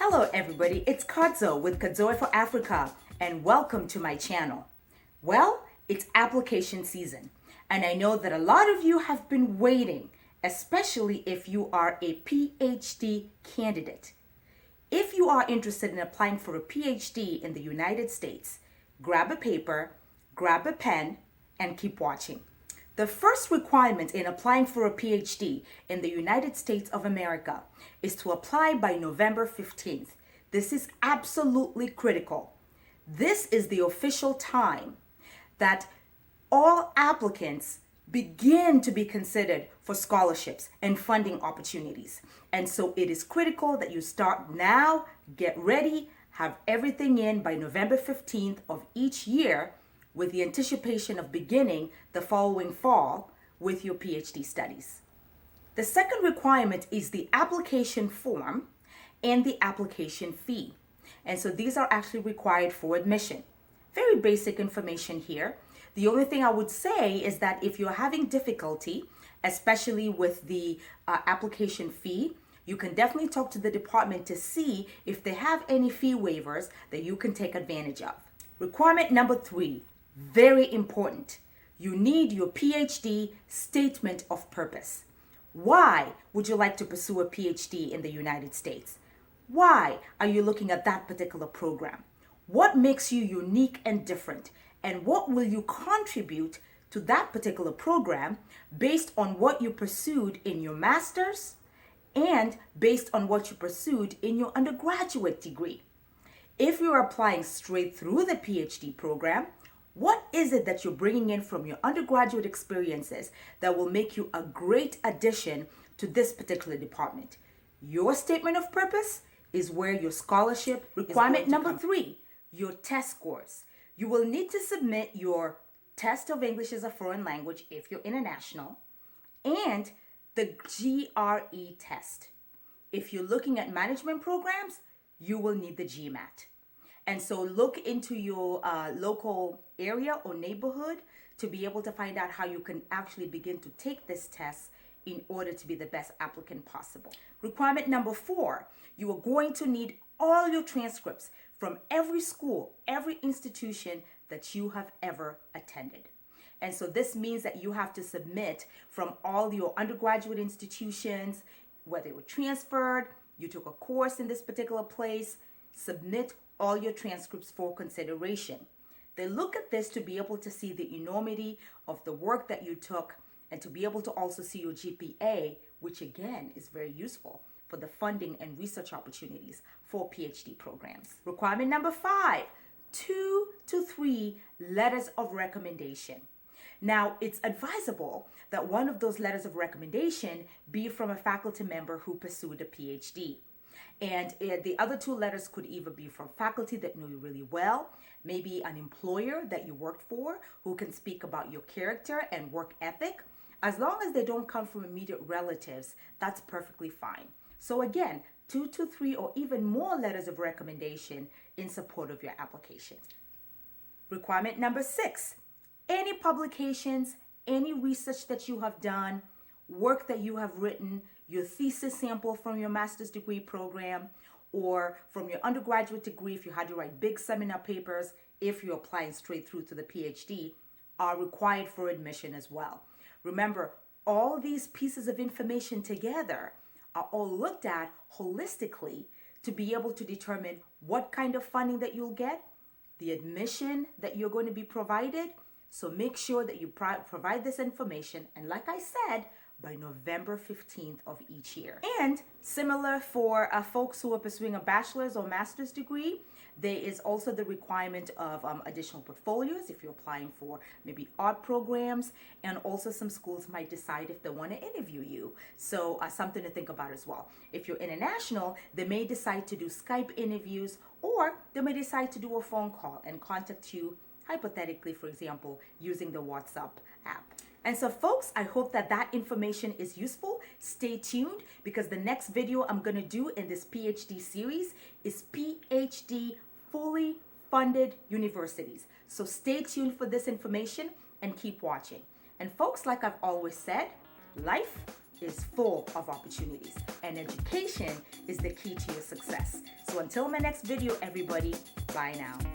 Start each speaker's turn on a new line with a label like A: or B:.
A: Hello everybody, it's Kadzo with Kadzoe for Africa and welcome to my channel. Well, it's application season and I know that a lot of you have been waiting, especially if you are a PhD candidate. If you are interested in applying for a PhD in the United States, grab a paper, grab a pen, and keep watching. The first requirement in applying for a PhD in the United States of America is to apply by November 15th. This is absolutely critical. This is the official time that all applicants begin to be considered for scholarships and funding opportunities. And so it is critical that you start now, get ready, have everything in by November 15th of each year, with the anticipation of beginning the following fall with your PhD studies. The second requirement is the application form and the application fee. And so these are actually required for admission. Very basic information here. The only thing I would say is that if you're having difficulty, especially with the application fee, you can definitely talk to the department to see if they have any fee waivers that you can take advantage of. Requirement number 3. Very important. You need your PhD statement of purpose. Why would you like to pursue a PhD in the United States? Why are you looking at that particular program? What makes you unique and different? And what will you contribute to that particular program based on what you pursued in your master's and based on what you pursued in your undergraduate degree? If you're applying straight through the PhD program, what is it that you're bringing in from your undergraduate experiences that will make you a great addition to this particular department? Your statement of purpose is where your scholarship requirement number 3, your test scores. You will need to submit your test of English as a foreign language if you're international and the GRE test. If you're looking at management programs, you will need the GMAT. And so look into your local area or neighborhood to be able to find out how you can actually begin to take this test in order to be the best applicant possible. Requirement number 4, you are going to need all your transcripts from every school, every institution that you have ever attended. And so this means that you have to submit from all your undergraduate institutions, whether you were transferred, you took a course in this particular place, submit all your transcripts for consideration. They look at this to be able to see the enormity of the work that you took and to be able to also see your GPA, which again is very useful for the funding and research opportunities for PhD programs. Requirement number 5, 2 to 3 letters of recommendation. Now, it's advisable that one of those letters of recommendation be from a faculty member who pursued a PhD. And the other 2 letters could either be from faculty that know you really well, maybe an employer that you worked for who can speak about your character and work ethic. As long as they don't come from immediate relatives, that's perfectly fine. So again, 2 to 3 or even more letters of recommendation in support of your application. Requirement number 6, any publications, any research that you have done, work that you have written, your thesis sample from your master's degree program, or from your undergraduate degree if you had to write big seminar papers, if you're applying straight through to the PhD, are required for admission as well. Remember, all these pieces of information together are all looked at holistically to be able to determine what kind of funding that you'll get, the admission that you're going to be provided. So make sure that you provide this information, and like I said, by November 15th of each year. And similar for folks who are pursuing a bachelor's or master's degree, there is also the requirement of additional portfolios if you're applying for maybe art programs, and also some schools might decide if they want to interview you. So something to think about as well. If you're international, they may decide to do Skype interviews, or they may decide to do a phone call and contact you, hypothetically, for example, using the WhatsApp app. And so folks, I hope that that information is useful. Stay tuned because the next video I'm going to do in this PhD series is PhD fully funded universities. So stay tuned for this information and keep watching. And folks, like I've always said, life is full of opportunities and education is the key to your success. So until my next video, everybody, bye now.